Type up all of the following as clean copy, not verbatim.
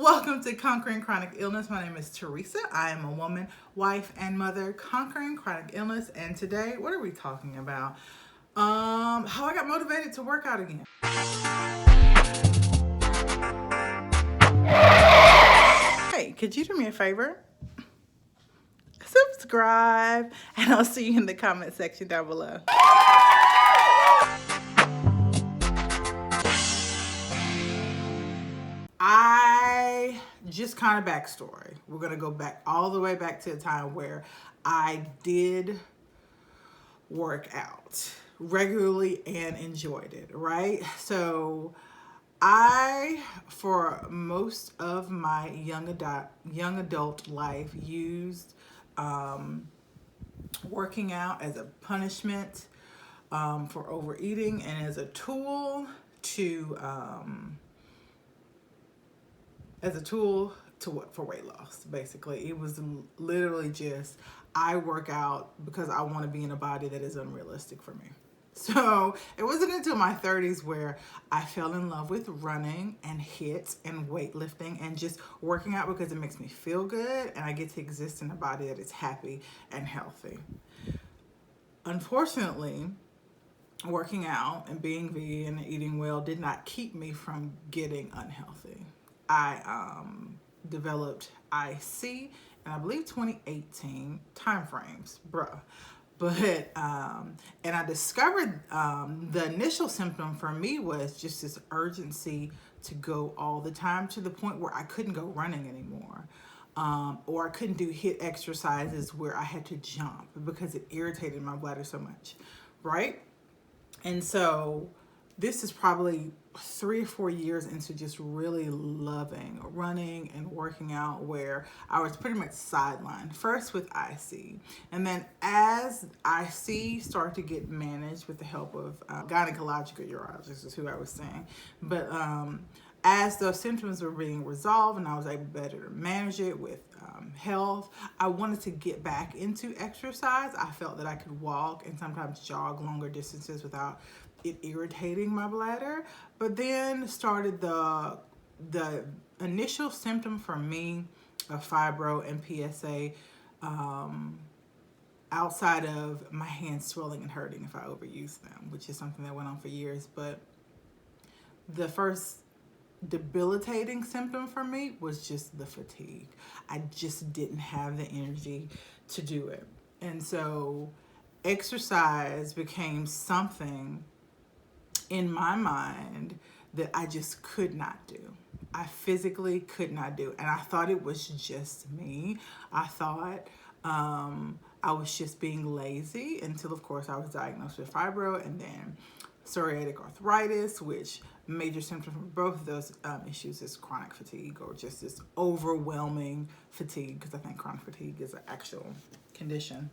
Welcome to Conquering Chronic Illness. My name is Teresa. I am a woman, wife, and mother conquering chronic illness. And today, what are we talking about? How I got motivated to work out again. Hey, could you do me a favor? Subscribe, and I'll see you in the comment section down below. Just kind of backstory. We're going to go back all the way back to the time where I did work out regularly and enjoyed it, right? So I, for most of my young adult life, used working out as a punishment for overeating and as a tool to for weight loss. Basically, it was literally just I work out because I want to be in a body that is unrealistic for me. So it wasn't until my 30s where I fell in love with running and HIIT and weightlifting and just working out because it makes me feel good and I get to exist in a body that is happy and healthy. Unfortunately, working out and being vegan and eating well did not keep me from getting unhealthy. I developed IC in, I believe, 2018 timeframes, bruh. But, and I discovered the initial symptom for me was just this urgency to go all the time, to the point where I couldn't go running anymore. Or I couldn't do HIIT exercises where I had to jump because it irritated my bladder so much, right? And so this is probably 3 or 4 years into just really loving running and working out, where I was pretty much sidelined, first with IC. And then as IC started to get managed with the help of gynecological urologist is who I was saying. But as those symptoms were being resolved and I was able better to manage it with health, I wanted to get back into exercise. I felt that I could walk and sometimes jog longer distances without it irritating my bladder. But then started the initial symptom for me of fibro and PSA, outside of my hands swelling and hurting if I overuse them, which is something that went on for years. But the first debilitating symptom for me was just the fatigue. I just didn't have the energy to do it. And so exercise became something in my mind that I just could not do. I physically could not do. And I thought it was just me. I thought I was just being lazy until, of course, I was diagnosed with fibro and then psoriaticarthritis, which major symptom for both of those issues is chronic fatigue, or just this overwhelming fatigue, because I think chronic fatigue is an actual condition.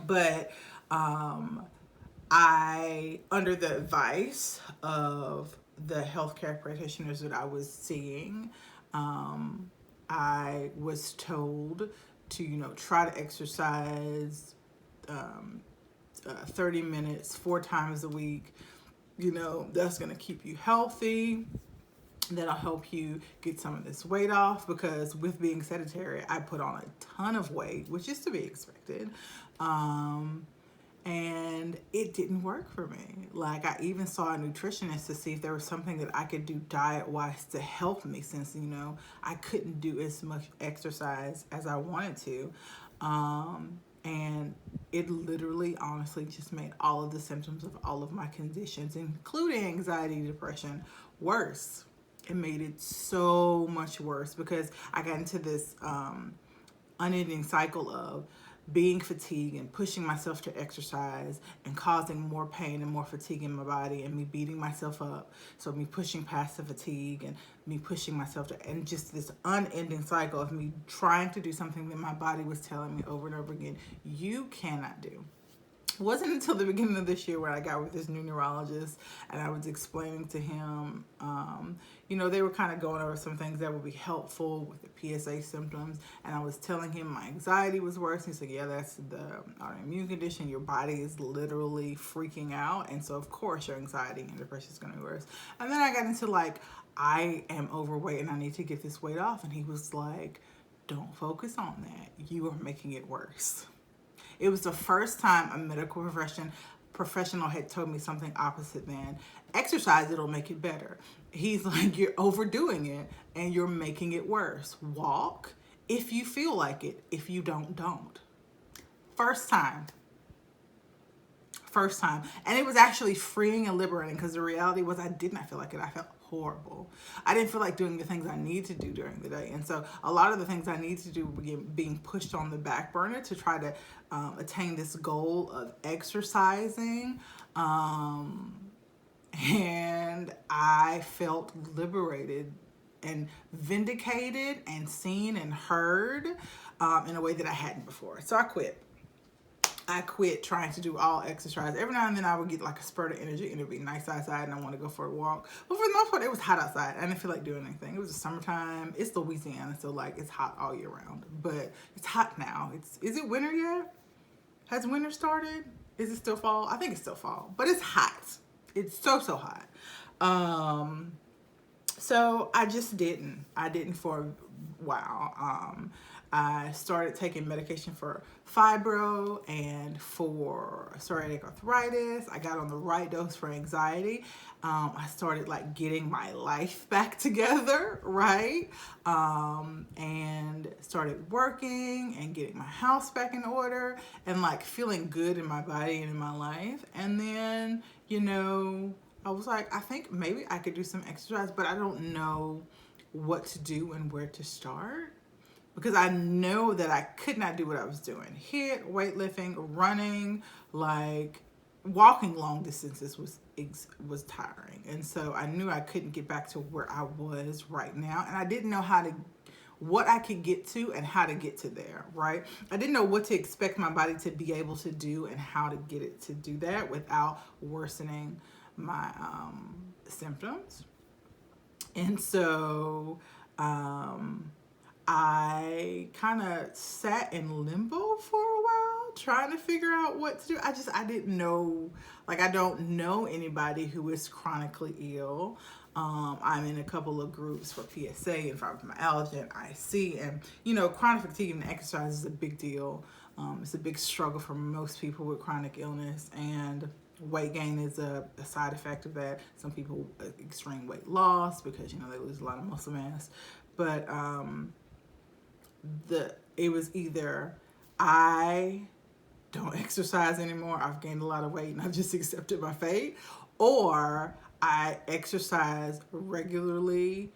But I, under the advice of the healthcare practitioners that I was seeing, I was told to, try to exercise 30 minutes 4 times a week. That's going to keep you healthy. That'll help you get some of this weight off, because with being sedentary, I put on a ton of weight, which is to be expected. And it didn't work for me. Like, I even saw a nutritionist to see if there was something that I could do diet-wise to help me, since, I couldn't do as much exercise as I wanted to. And it literally, honestly, just made all of the symptoms of all of my conditions, including anxiety, depression, worse. It made it so much worse, because I got into this unending cycle of being fatigued and pushing myself to exercise and causing more pain and more fatigue in my body, and me beating myself up. So me pushing past the fatigue and me pushing myself and just this unending cycle of me trying to do something that my body was telling me over and over again, you cannot do. It wasn't until the beginning of this year where I got with this new neurologist and I was explaining to him, they were kind of going over some things that would be helpful with the PSA symptoms. And I was telling him my anxiety was worse. He said, yeah, that's the autoimmune condition. Your body is literally freaking out. And so, of course, your anxiety and depression is going to be worse. And then I got into I am overweight and I need to get this weight off. And he was like, don't focus on that. You are making it worse. It was the first time a medical professional had told me something opposite than exercise, it'll make it better. He's like, you're overdoing it and you're making it worse. Walk if you feel like it. If you don't. First time. And it was actually freeing and liberating, because the reality was I did not feel like it. I felt horrible. I didn't feel like doing the things I need to do during the day. And so a lot of the things I need to do were being pushed on the back burner to try to attain this goal of exercising. And I felt liberated and vindicated and seen and heard in a way that I hadn't before. So I quit trying to do all exercise. Every now and then I would get like a spurt of energy and it'd be nice outside and I want to go for a walk. But for the most part, it was hot outside. I didn't feel like doing anything. It was the summertime. It's Louisiana, so like it's hot all year round. But it's hot now. Is it winter yet? Has winter started? Is it still fall? I think it's still fall. But it's hot. It's so hot. So I just didn't. I didn't for a while. I started taking medication for fibro and for psoriatic arthritis. I got on the right dose for anxiety. I started like getting my life back together, right? And started working and getting my house back in order and like feeling good in my body and in my life. And then, I was like, I think maybe I could do some exercise, but I don't know what to do and where to start. Because I know that I could not do what I was doing. HIIT, weightlifting, running, like walking long distances was tiring. And so I knew I couldn't get back to where I was right now. And I didn't know what I could get to and how to get to there, right? I didn't know what to expect my body to be able to do and how to get it to do that without worsening my symptoms. And so I kind of sat in limbo for a while trying to figure out what to do. I didn't know, like I don't know anybody who is chronically ill. I'm in a couple of groups for PSA and fibromyalgia and IC, and chronic fatigue and exercise is a big deal. It's a big struggle for most people with chronic illness, and weight gain is a side effect of that. Some people extreme weight loss because they lose a lot of muscle mass, but it was either I don't exercise anymore, I've gained a lot of weight and I've just accepted my fate, or I exercise regularly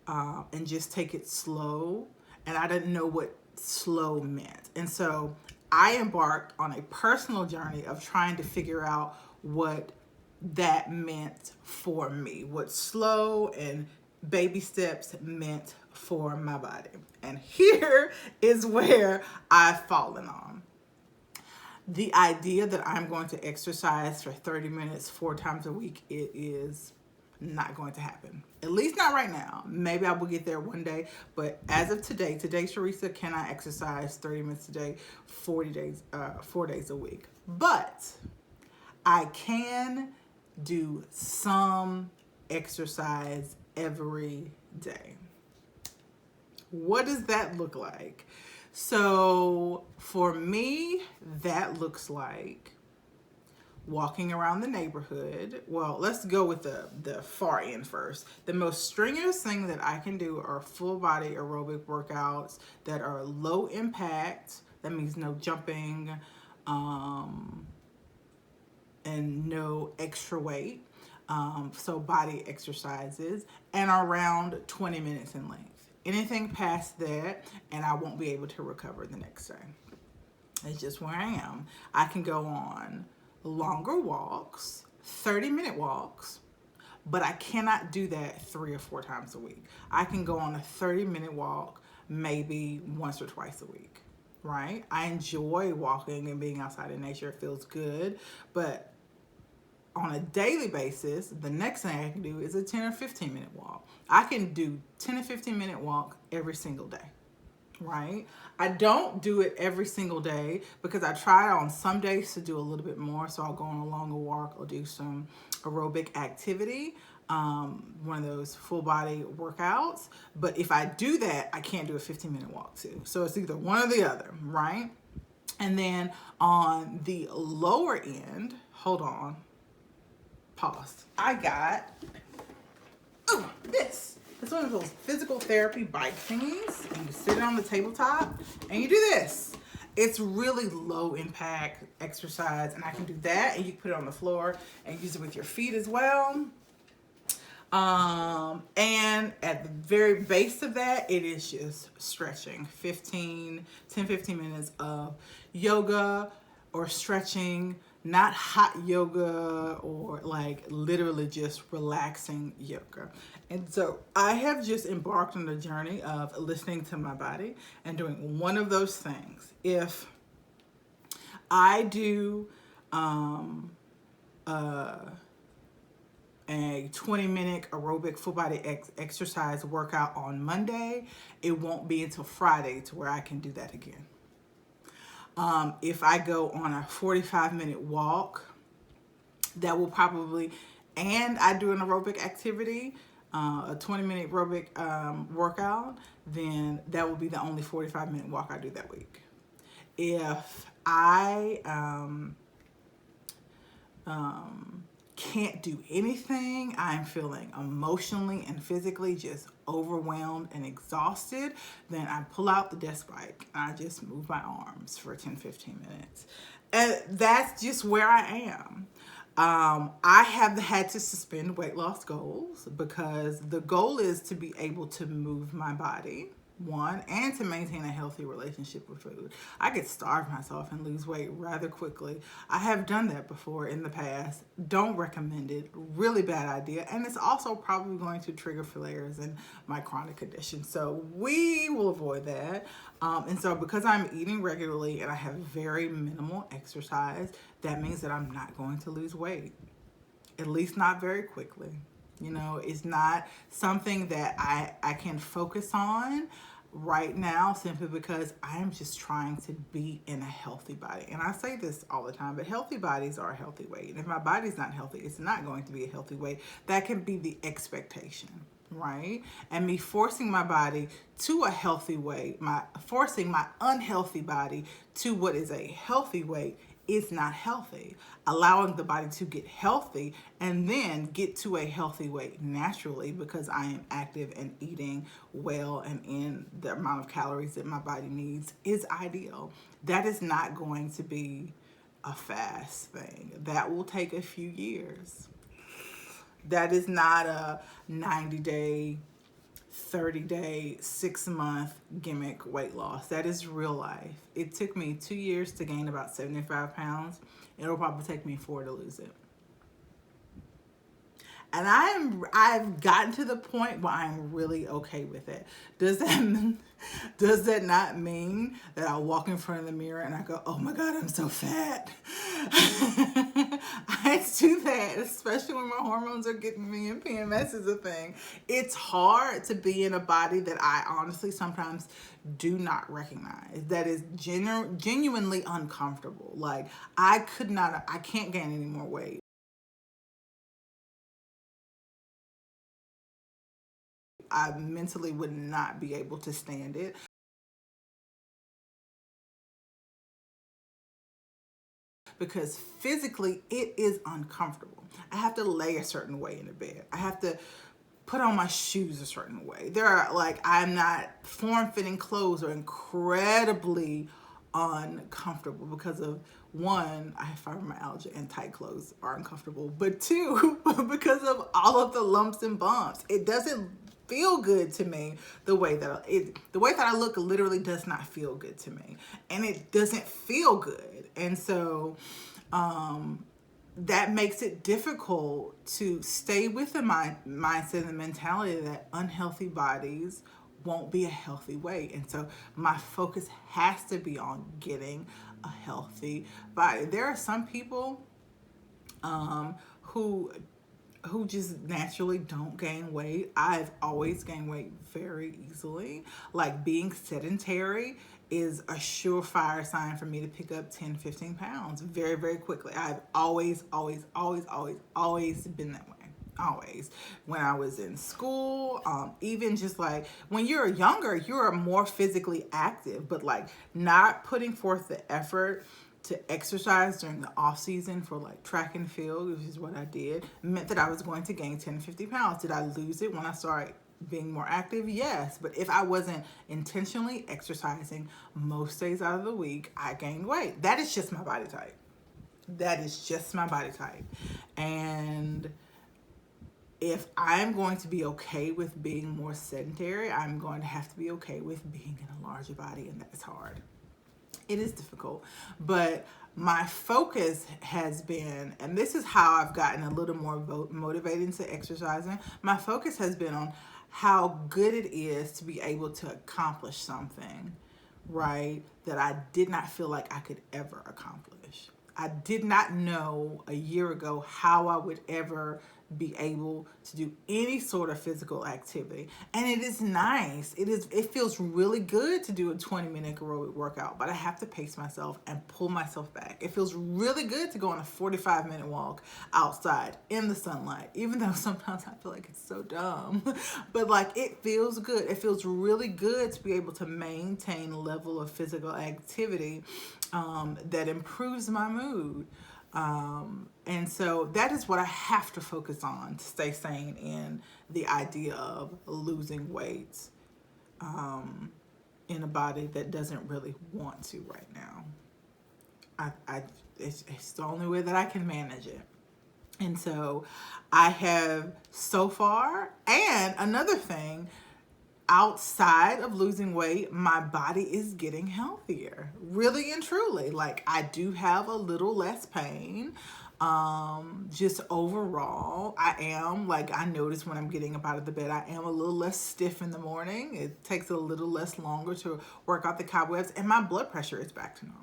and just take it slow, and I didn't know what slow meant. And so I embarked on a personal journey of trying to figure out what that meant for me, what slow and baby steps meant for my body. And here is where I've fallen on. The idea that I'm going to exercise for 30 minutes 4 times a week, it is not going to happen. At least not right now. Maybe I will get there one day, but as of today, Teresa, can I exercise 30 minutes a day, 4 days a week? But I can do some exercise every day. What does that look like? So for me, that looks like walking around the neighborhood. Well, let's go with the far end first. The most strenuous thing that I can do are full body aerobic workouts that are low impact. That means no jumping and no extra weight. So body exercises, and around 20 minutes in length. Anything past that, and I won't be able to recover the next day. It's just where I am. I can go on longer walks, 30-minute walks, but I cannot do that 3 or 4 times a week. I can go on a 30-minute walk maybe once or twice a week, right? I enjoy walking and being outside in nature. It feels good, but on a daily basis, the next thing I can do is a 10 or 15-minute walk. I can do 10 or 15-minute walk every single day, right? I don't do it every single day because I try on some days to do a little bit more. So I'll go on a longer walk or do some aerobic activity. one of those full body workouts. But if I do that, I can't do a 15-minute walk too. So it's either one or the other, right? And then on the lower end, hold on, pause. I got this. It's one of those physical therapy bike thingies. And you sit it on the tabletop and you do this. It's really low impact exercise, and I can do that, and you can put it on the floor and use it with your feet as well. And at the very base of that, it is just stretching. 10, 15 minutes of yoga or stretching, not hot yoga or like literally just relaxing yoga. And so I have just embarked on the journey of listening to my body and doing one of those things. If I do a 20-minute aerobic full body exercise workout on Monday, it won't be until Friday to where I can do that again. If I go on a 45-minute walk, that will probably, and I do an aerobic activity, a 20-minute aerobic workout, then that will be the only 45-minute walk I do that week. If I can't do anything, I'm feeling emotionally and physically just overwhelmed and exhausted, then I pull out the desk bike and I just move my arms for 10-15 minutes. And that's just where I am. I have had to suspend weight loss goals because the goal is to be able to move my body, one, and to maintain a healthy relationship with food. I could starve myself and lose weight rather quickly. I have done that before in the past. Don't recommend it. Really bad idea. And it's also probably going to trigger flares in my chronic condition. So we will avoid that. And so because I'm eating regularly and I have very minimal exercise, that means that I'm not going to lose weight, at least not very quickly. You know, it's not something that I can focus on right now simply because I am just trying to be in a healthy body. And I say this all the time, but healthy bodies are a healthy weight. And if my body's not healthy, it's not going to be a healthy weight. That can be the expectation, right? And me forcing my body to a healthy weight, forcing my unhealthy body to what is a healthy weight is not healthy. Allowing the body to get healthy and then get to a healthy weight naturally because I am active and eating well and in the amount of calories that my body needs is ideal. That is not going to be a fast thing. That will take a few years. That is not a 90-day, 30-day, 6-month gimmick weight loss. That is real life. It took me 2 years to gain about 75 pounds. It'll probably take me 4 to lose it. And I've gotten to the point where I'm really okay with it. Does that not mean that I walk in front of the mirror and I go, oh my God, I'm so fat? I do that, especially when my hormones are getting me and PMS is a thing. It's hard to be in a body that I honestly sometimes do not recognize, that is genuinely uncomfortable. Like I can't gain any more weight. I mentally would not be able to stand it. Because physically it is uncomfortable. I have to lay a certain way in the bed. I have to put on my shoes a certain way. I'm not form-fitting clothes are incredibly uncomfortable because of one, I have fibromyalgia and tight clothes are uncomfortable, but two, because of all of the lumps and bumps. It doesn't feel good to me the way that I look literally does not feel good to me, and it doesn't feel good. And so that makes it difficult to stay with the mindset and the mentality that unhealthy bodies won't be a healthy weight. And so my focus has to be on getting a healthy body. There are some people who just naturally don't gain weight. I've always gained weight very easily. Like being sedentary is a surefire sign for me to pick up 10, 15 pounds very, very quickly. I've always been that way. always. When I was in school, even just like when you're younger, you're more physically active, but like not putting forth the effort to exercise during the off season for like track and field, which is what I did, meant that I was going to gain 10, 50 pounds. Did I lose it when I started being more active? Yes. But if I wasn't intentionally exercising most days out of the week, I gained weight. That is just my body type. That is just my body type. And if I'm going to be okay with being more sedentary, I'm going to have to be okay with being in a larger body, and that's hard. It is difficult, but my focus has been, and this is how I've gotten a little more motivated into exercising, my focus has been on how good it is to be able to accomplish something, right, that I did not feel like I could ever accomplish. I did not know a year ago how I would ever be able to do any sort of physical activity. And it is nice. It feels really good to do a 20-minute aerobic workout, but I have to pace myself and pull myself back. It feels really good to go on a 45-minute walk outside in the sunlight, even though sometimes I feel like it's so dumb. But like, it feels good. It feels really good to be able to maintain a level of physical activity that improves my mood. And so that is what I have to focus on to stay sane in the idea of losing weight in a body that doesn't really want to right now. It's the only way that I can manage it. And so I have so far, and another thing, outside of losing weight, my body is getting healthier, really and truly. Like, I do have a little less pain. Just overall, I notice when I'm getting up out of the bed, I am a little less stiff in the morning. It takes a little less longer to work out the cobwebs, and my blood pressure is back to normal.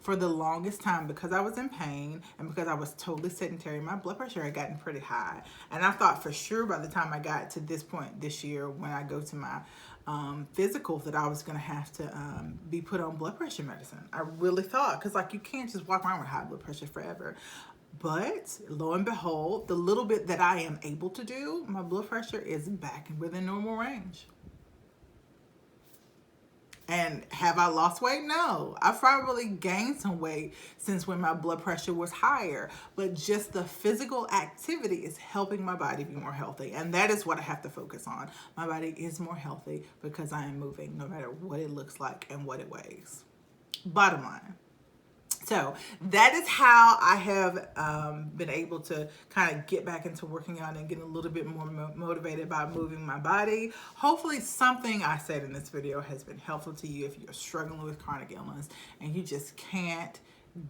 For the longest time, because I was in pain and because I was totally sedentary, my blood pressure had gotten pretty high. And I thought for sure by the time I got to this point this year, when I go to my physical, that I was going to have to be put on blood pressure medicine. I really thought, because like, you can't just walk around with high blood pressure forever. But lo and behold, the little bit that I am able to do, my blood pressure is back within normal range. And have I lost weight? No. I've probably gained some weight since when my blood pressure was higher. But just the physical activity is helping my body be more healthy. And that is what I have to focus on. My body is more healthy because I am moving, no matter what it looks like and what it weighs. Bottom line. So that is how I have been able to kind of get back into working out and get a little bit more motivated by moving my body. Hopefully something I said in this video has been helpful to you if you're struggling with chronic illness and you just can't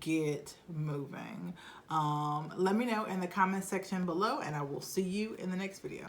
get moving. Let me know in the comment section below, and I will see you in the next video.